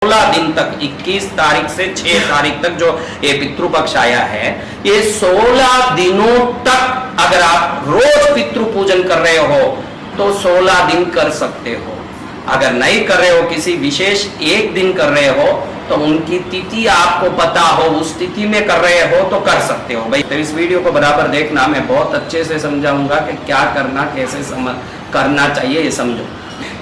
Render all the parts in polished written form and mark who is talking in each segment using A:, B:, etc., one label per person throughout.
A: 16 दिन तक 21 तारीख से 6 तारीख तक जो ये पितृपक्ष आया है, ये 16 दिनों तक अगर आप रोज पितृ पूजन कर रहे हो तो 16 दिन कर सकते हो। अगर नहीं कर रहे हो, किसी विशेष एक दिन कर रहे हो तो उनकी तिथि आपको पता हो, उस तिथि में कर रहे हो तो कर सकते हो भाई। तो इस वीडियो को बराबर देखना, मैं बहुत अच्छे से समझाऊंगा कि क्या करना, कैसे करना चाहिए, ये समझो।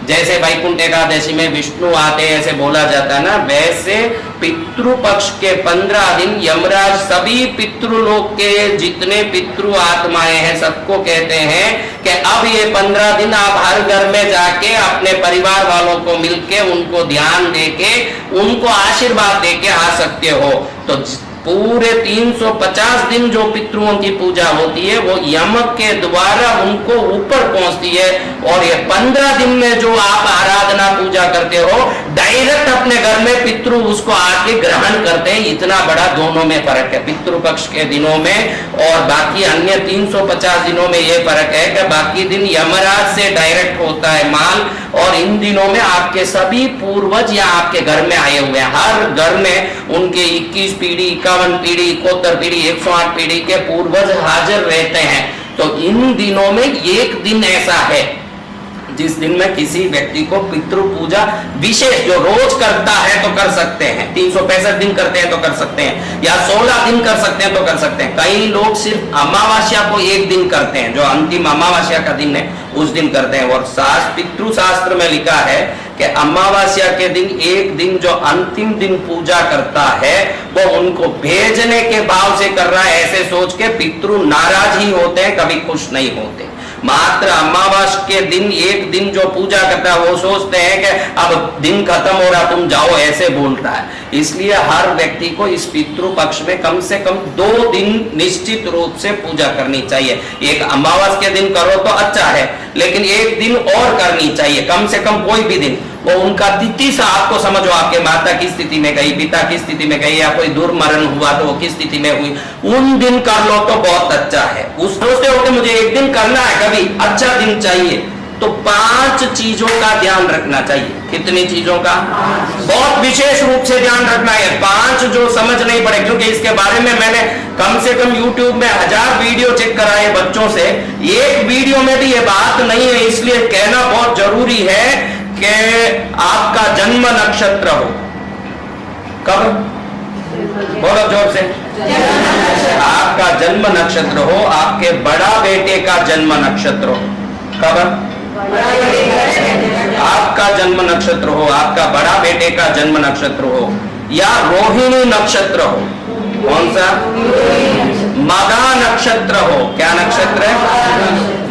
A: जैसे वैकुंठ एकादशी में विष्णु आते हैं ऐसे बोला जाता है ना, वैसे पितृपक्ष के 15 दिन यमराज सभी पितृलोक के जितने पितृ आत्माएं हैं सबको कहते हैं कि अब ये 15 दिन आप हर घर में जाके अपने परिवार वालों को मिलके उनको ध्यान देके उनको आशीर्वाद देके आ सकते हो। तो पूरे 350 दिन जो पितृओं की पूजा होती है वो यम के द्वारा उनको ऊपर पहुंचती है, और ये 15 दिन में जो आप आराधना पूजा करते हो डायरेक्ट अपने घर में पितृ उसको आके ग्रहण करते हैं। इतना बड़ा दोनों में फर्क है, पितृपक्ष के दिनों में और बाकी अन्य 350 दिनों में ये फर्क है कि बाकी दिन यमराज से डायरेक्ट होता है माल, और इन दिनों में आपके सभी पूर्वज यहाँ आपके घर में आए हुए हैं। हर घर में उनके 21 पीढ़ी, 51 पीढ़ी, 71 पीढ़ी, 108 पीढ़ी के पूर्वज हाजिर रहते हैं। तो इन दिनों में एक दिन ऐसा है जिस दिन में किसी व्यक्ति को पितृ पूजा विशेष जो रोज करता है तो कर सकते हैं, 365 दिन करते हैं तो कर सकते हैं, या 16 दिन कर सकते हैं तो कर सकते हैं। कई लोग सिर्फ अमावस्या को एक दिन करते हैं, जो अंतिम अमावस्या का दिन है उस दिन करते हैं। और पितृ शास्त्र में लिखा है कि अमावस्या के दिन एक दिन जो अंतिम दिन पूजा करता है वो उनको भेजने के भाव से कर रहा है, ऐसे सोच के पितृ नाराज ही होते हैं, कभी खुश नहीं होते। मात्र अमावस्या के दिन एक दिन जो पूजा करता है वो सोचते हैं कि अब दिन खत्म हो रहा, तुम जाओ, ऐसे बोलता है। इसलिए हर व्यक्ति को इस पितृ पक्ष में कम से कम 2 दिन निश्चित रूप से पूजा करनी चाहिए। एक अमावस्या के दिन करो तो अच्छा है, लेकिन एक दिन और करनी चाहिए, कम से कम कोई भी दिन। वो उनका तिथि से आपको समझो, आपके माता किस स्थिति में गई, पिता किस स्थिति में गई, या कोई दुर्मरण हुआ तो वो किस स्थिति में हुई, उन दिन कर लो तो बहुत अच्छा है। उस सोचते हो कि मुझे एक दिन करना है, कभी अच्छा दिन चाहिए, तो 5 चीजों का ध्यान रखना चाहिए। कितनी चीजों का? बहुत विशेष रूप से ध्यान रखना है। 5 जो समझ नहीं पड़े, क्योंकि इसके बारे में मैंने कम से कम YouTube में 1000 वीडियो चेक कराए बच्चों से, एक वीडियो में भी ये बात नहीं है। इसलिए कहना बहुत जरूरी है कि आपका जन्म नक्षत्र हो कब, बोलो जोर से, आपका जन्म नक्षत्र हो, आपके बड़ा बेटे का जन्म नक्षत्र हो कब, आपका जन्म नक्षत्र हो, आपका बड़ा बेटे का जन्म नक्षत्र हो, या रोहिणी नक्षत्र हो। कौन सा? मगा नक्षत्र हो। क्या नक्षत्र है?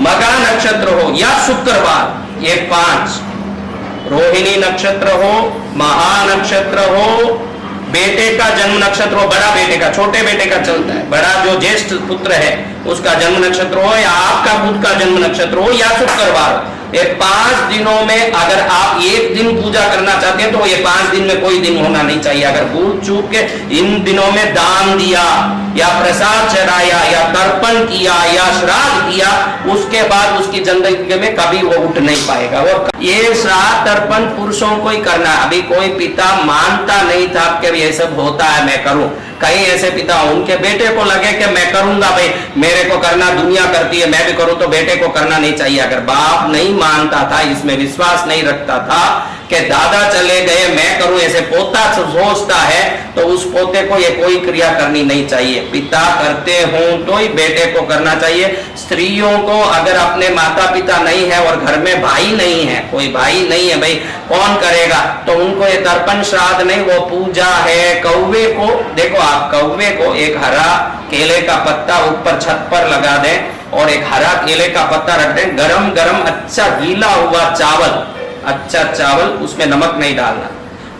A: मगा नक्षत्र हो, या शुक्रवार। ये 5, रोहिणी नक्षत्र हो, महा नक्षत्र हो, बेटे का जन्म नक्षत्र हो, बड़ा बेटे का, छोटे बेटे का चलता है, बड़ा जो ज्येष्ठ पुत्र है उसका जन्म नक्षत्र हो, या आपका खुद का जन्म नक्षत्र हो, या शुक्रवार हो। ये 5 दिनों में अगर आप एक दिन पूजा करना चाहते हैं तो ये 5 दिन में कोई दिन होना नहीं चाहिए। अगर भूल चूक के इन दिनों में दान दिया, या प्रसाद चढ़ाया, या तर्पण किया, या श्राद्ध किया, उसके बाद उसकी जिंदगी में कभी वो उठ नहीं पाएगा। वो ये श्राद्ध तर्पण पुरुषों को ही करना है। अभी कोई पिता मानता नहीं था कि ये सब होता है, मैं करूं। कई ऐसे पिता, उनके बेटे को लगे कि मैं करूंगा भाई, मेरे को करना, दुनिया करती है, मैं भी करूं, तो बेटे को करना नहीं चाहिए। अगर बाप नहीं मानता था, इसमें विश्वास नहीं रखता था कि दादा चले गए मैं करूं, ऐसे पोता सोचता है, तो उस पोते को ये कोई क्रिया करनी नहीं चाहिए। पिता करते हो तो ही बेटे को करना चाहिए। स्त्रियों को अगर अपने माता पिता नहीं है और घर में भाई नहीं है, कोई भाई नहीं है, भाई कौन करेगा, तो उनको ये तर्पण श्राद्ध नहीं, वो पूजा है। कौवे को देखो, आप कौवे को एक हरा केले का पत्ता ऊपर छत पर लगा दें, और एक हरा केले का पत्ता रख दें, गरम गरम अच्छा गीला हुआ चावल, अच्छा चावल, उसमें नमक नहीं डालना,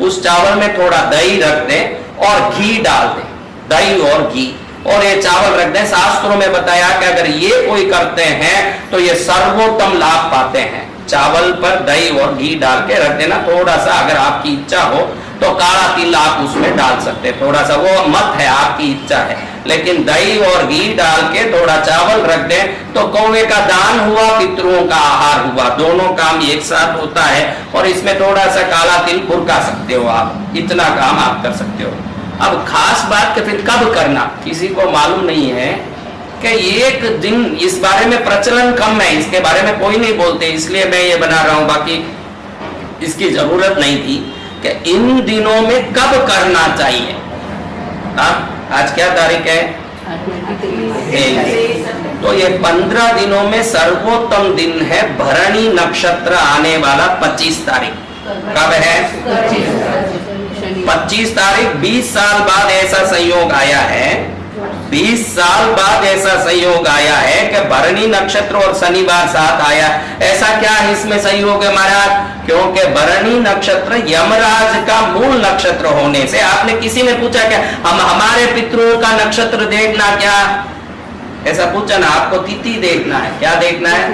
A: उस चावल में थोड़ा दही रख दें और घी डाल दें, दही और घी, और ये चावल रख दें। शास्त्रों में बताया कि अगर ये कोई करते हैं तो ये सर्वोत्तम लाभ पाते हैं। चावल पर दही और घी डाल के रख देना। थोड़ा सा अगर आपकी इच्छा हो तो काला तिल आप उसमें डाल सकते हैं, थोड़ा सा, वो मत है, आपकी इच्छा है, लेकिन दही और घी डाल के थोड़ा चावल रख दें तो कौवे का दान हुआ, पितरों का आहार हुआ, दोनों काम एक साथ होता है। और इसमें थोड़ा सा काला तिल बुरका सकते हो आप, इतना काम आप कर सकते हो। अब खास बात कि फिर कब करना किसी को मालूम नहीं है कि एक दिन, इस बारे में प्रचलन कम है, इसके बारे में कोई नहीं बोलते, इसलिए मैं ये बना रहा हूं, बाकी इसकी जरूरत नहीं थी कि इन दिनों में कब करना चाहिए। आज क्या तारीख है? तो ये 15 दिनों में सर्वोत्तम दिन है भरणी नक्षत्र आने वाला 25 तारीख। कब है? 25 तारीख। 20 साल बाद ऐसा संयोग आया है, 20 साल बाद ऐसा संयोग आया है कि भरणी नक्षत्र और शनिवार साथ आया। ऐसा क्या है इसमें संयोग है महाराज? क्योंकि भरणी नक्षत्र यमराज का मूल नक्षत्र होने से, आपने किसी ने पूछा क्या हम हमारे पितरों का नक्षत्र देखना क्या, ऐसा पूछा ना, आपको तिथि देखना है। क्या देखना है?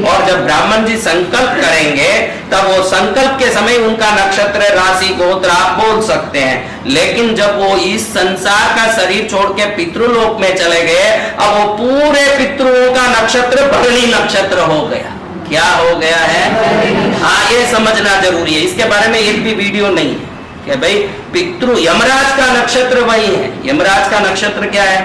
A: और जब ब्राह्मण जी संकल्प करेंगे तब वो संकल्प के समय उनका नक्षत्र, राशि, गोत्र आप बोल सकते हैं। लेकिन जब वो इस संसार का शरीर छोड़ के पितृलोक में चले गए, अब वो पूरे पितरों का नक्षत्र भरणी नक्षत्र हो गया। क्या हो गया है? हाँ, ये समझना जरूरी है। इसके बारे में एक भी वीडियो नहीं है कि भाई पितृ, यमराज का नक्षत्र वही है। यमराज का नक्षत्र क्या है?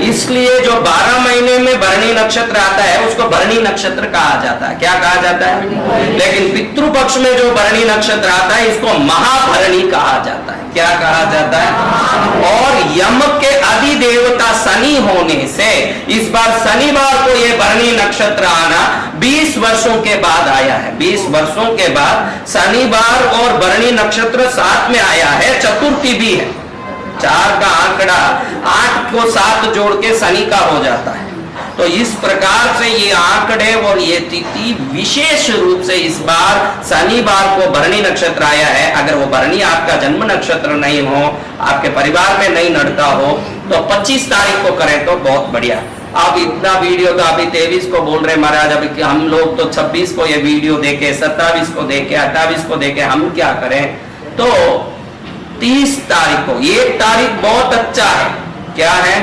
A: इसलिए जो 12 महीने में भरणी नक्षत्र आता है उसको भरणी नक्षत्र कहा जाता है। क्या कहा जाता है? लेकिन पितृ पक्ष में जो भरणी नक्षत्र आता है इसको महाभरणी कहा जाता है। क्या कहा जाता है? और यम के अधिदेवता शनि होने से इस बार शनिवार को ये भरणी नक्षत्र आना 20 वर्षों के बाद आया है। 20 वर्षों के बाद शनिवार और भरणी नक्षत्र साथ में आया है। चतुर्थी भी है, 4 का आंकड़ा, 8 को 7 जोड़ के शनि का हो जाता है। तो इस प्रकार से ये आंकड़े और ये तिथि विशेष रूप से इस बार शनिवार को भरणी नक्षत्र आया है। अगर वो भरणी आपका जन्म नक्षत्र नहीं हो, आपके परिवार में नहीं नड़ता हो, तो 25 तारीख को करें तो बहुत बढ़िया। आप इतना वीडियो तो अभी 23 को बोल रहे महाराज, अभी हम लोग तो 26 को ये वीडियो देखे, 27 को देखे, 28 को देखे, हम क्या करें? तो 30 तारीख को, 1 तारीख बहुत अच्छा है। क्या है?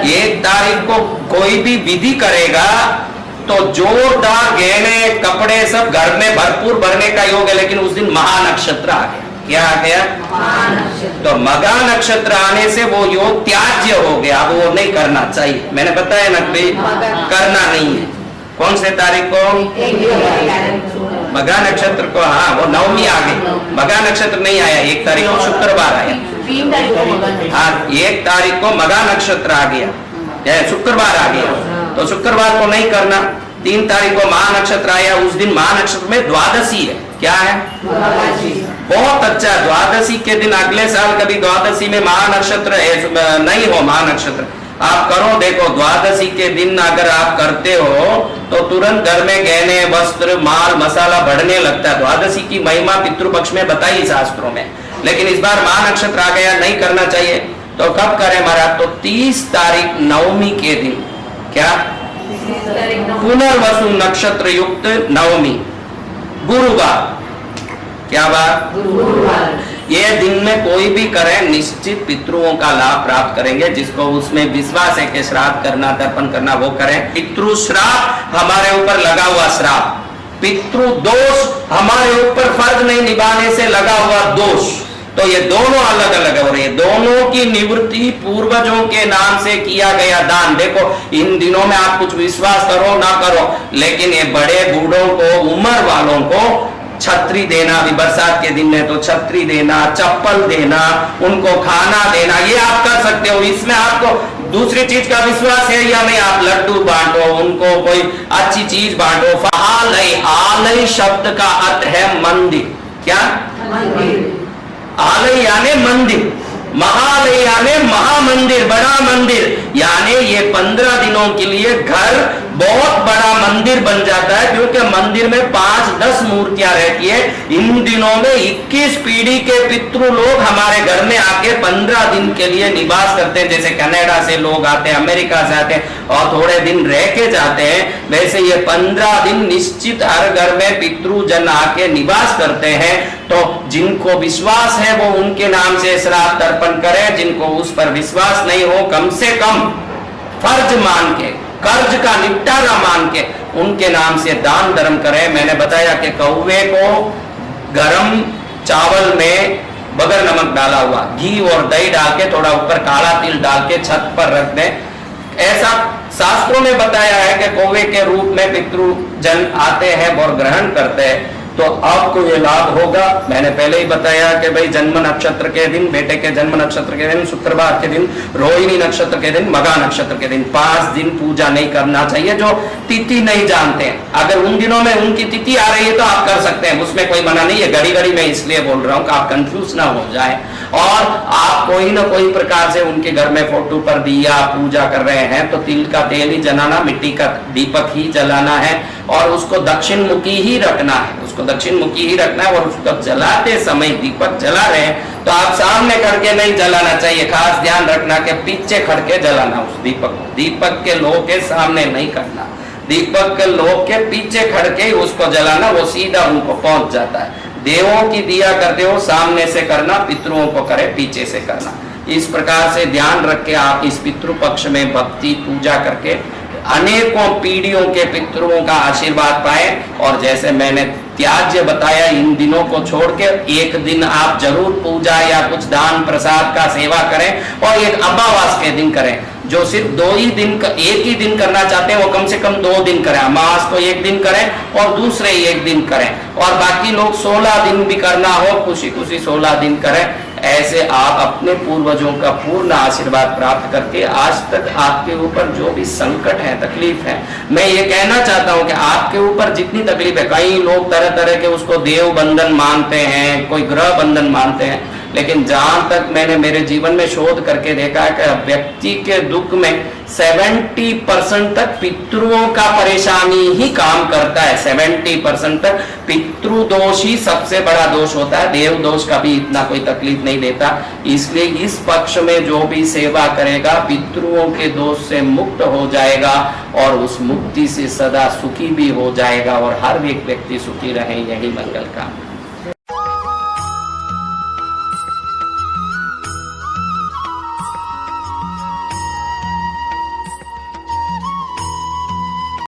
A: 1 तारीख को कोई भी विधि करेगा तो जोरदार गहने कपड़े सब घर में भरपूर भरने का योग है। लेकिन उस दिन महानक्षत्र आ गया। क्या आ गया? तो मगा नक्षत्र आने से वो योग त्याज्य हो गया, अब वो नहीं करना चाहिए। मैंने बताया ना भाई, करना नहीं है। कौन से तारीख को? मगा नक्षत्र को। हाँ, वो नवमी आ गई, मगा नक्षत्र नहीं आया। 1 तारीख को शुक्रवार आया। हाँ, 1 तारीख को मगा नक्षत्र आ गया, शुक्रवार आ गया, तो शुक्रवार को नहीं करना। 3 तारीख को महा नक्षत्र आया, उस दिन महा नक्षत्र में द्वादशी है। क्या है? बहुत अच्छा। द्वादशी के दिन अगले साल कभी द्वादशी में महा नक्षत्र नहीं हो, महा नक्षत्र आप करो, देखो द्वादशी के दिन अगर आप करते हो तो तुरंत घर में गहने, वस्त्र, माल मसाला बढ़ने लगता है। द्वादशी की महिमा पितृपक्ष में बताई शास्त्रों में। लेकिन इस बार महा नक्षत्र आ गया, नहीं करना चाहिए। तो कब करें महाराज? तो 30 तारीख नवमी के दिन। क्या? पुनर्वसु नक्षत्र युक्त नवमी, गुरुवार। क्या बात? ये दिन में कोई भी करें, निश्चित पितृओं का लाभ प्राप्त करेंगे। जिसको उसमें विश्वास है कि श्राद्ध करना, तर्पण करना, वो करें। पितृ श्राप हमारे ऊपर लगा हुआ श्राप, पितृ दोष हमारे ऊपर फर्ज नहीं निभाने से लगा हुआ दोष, तो ये दोनों अलग अलग है। और ये दोनों की निवृत्ति पूर्वजों के नाम से किया गया दान। देखो इन दिनों में आप कुछ विश्वास करो ना करो, लेकिन ये बड़े बूढ़ों को, उम्र वालों को छतरी देना, अभी बरसात के दिन में तो छतरी देना, चप्पल देना, उनको खाना देना, ये आप कर सकते हो। इसमें आपको दूसरी चीज का विश्वास है या नहीं? आप लड्डू बांटो, उनको कोई अच्छी चीज बांटो। आलय, आलय शब्द का अर्थ है मंदिर। क्या? आलय यानी मंदिर, महालय यानी महामंदिर, बड़ा मंदिर। यानी ये 15 दिनों के लिए घर बहुत बड़ा मंदिर बन जाता है, क्योंकि मंदिर में 5-10 मूर्तियां रहती है। इन दिनों में 21 पीढ़ी के पितृ लोग हमारे घर में आके 15 दिन के लिए निवास करते हैं। जैसे कनाडा से लोग आते हैं, अमेरिका से आते हैं और थोड़े दिन रह के जाते हैं, वैसे ये 15 दिन निश्चित हर घर में पितृजन आके निवास करते हैं। तो जिनको विश्वास है वो उनके नाम से श्राद्ध तर्पण करें, है, जिनको उस पर विश्वास नहीं हो, कम से कम फर्ज मान के, कर्ज का निपटारा मान के उनके नाम से दान धर्म करें। मैंने बताया कि कौवे को गरम चावल में बगैर नमक डाला हुआ घी और दही डाल के, थोड़ा ऊपर काला तिल डाल के छत पर रख दें। ऐसा शास्त्रों में बताया है कि कौवे के रूप में पितृजन आते हैं और ग्रहण करते हैं, तो आपको ये लाभ होगा। मैंने पहले ही बताया कि भाई जन्म नक्षत्र के दिन, बेटे के जन्म नक्षत्र के दिन, शुक्रवार के दिन, रोहिणी नक्षत्र के दिन, मघा नक्षत्र के दिन 5 दिन पूजा नहीं करना चाहिए। जो तिथि नहीं जानते हैं, अगर उन दिनों में उनकी तिथि आ रही है तो आप कर सकते हैं, उसमें कोई मना नहीं है। घड़ी घड़ी मैं इसलिए बोल रहा हूं कि आप कंफ्यूज ना हो जाए, और आप कोई ना कोई प्रकार से उनके घर में फोटो पर दिया पूजा कर रहे हैं तो तिल का तेल ही जलाना, मिट्टी का दीपक ही जलाना है, और उसको दक्षिण मुखी ही रखना है, उसको दक्षिण मुखी ही रखना है। और उसको जलाते समय दीपक जला रहे हैं तो आप सामने खड़ के नहीं जलाना चाहिए, खास ध्यान रखना कि पीछे खड़ के जलाना उस दीपक को। दीपक के लो के सामने नहीं करना, दीपक के लो के पीछे खड़ के उसको जलाना, वो सीधा उनको पहुंच जाता है। देवों की दिया करते हो सामने से करना, पितरों को करे पीछे से करना। इस प्रकार से ध्यान रख के आप इस पितृ पक्ष में भक्ति पूजा करके अनेकों पीढ़ियों के पितरों का आशीर्वाद पाए। और जैसे मैंने त्याज्य बताया, इन दिनों को छोड़ के एक दिन आप जरूर पूजा या कुछ दान प्रसाद का सेवा करें, और एक अमावास के दिन करें। जो सिर्फ 2 ही दिन, एक ही दिन करना चाहते हैं वो कम से कम 2 दिन करें। अमावास को एक दिन करें और दूसरे एक दिन करें, और बाकी लोग 16 दिन भी करना हो, खुशी खुशी 16 दिन करें। ऐसे आप अपने पूर्वजों का पूर्ण आशीर्वाद प्राप्त करके आज तक आपके ऊपर जो भी संकट है, तकलीफ है, मैं ये कहना चाहता हूं कि आपके ऊपर जितनी तकलीफ है, कई लोग तरह तरह के उसको देव बंधन मानते हैं, कोई ग्रह बंधन मानते हैं, लेकिन जहां तक मैंने मेरे जीवन में शोध करके देखा है कि व्यक्ति के दुख में 70% तक पितृओं का परेशानी ही काम करता है। 70% तक पितृदोष ही सबसे बड़ा दोष होता है, देव दोष का भी इतना कोई तकलीफ नहीं देता। इसलिए इस पक्ष में जो भी सेवा करेगा पितृओं के दोष से मुक्त हो जाएगा, और उस मुक्ति से सदा सुखी भी हो जाएगा, और हर एक व्यक्ति सुखी रहे, यही मंगल कामना।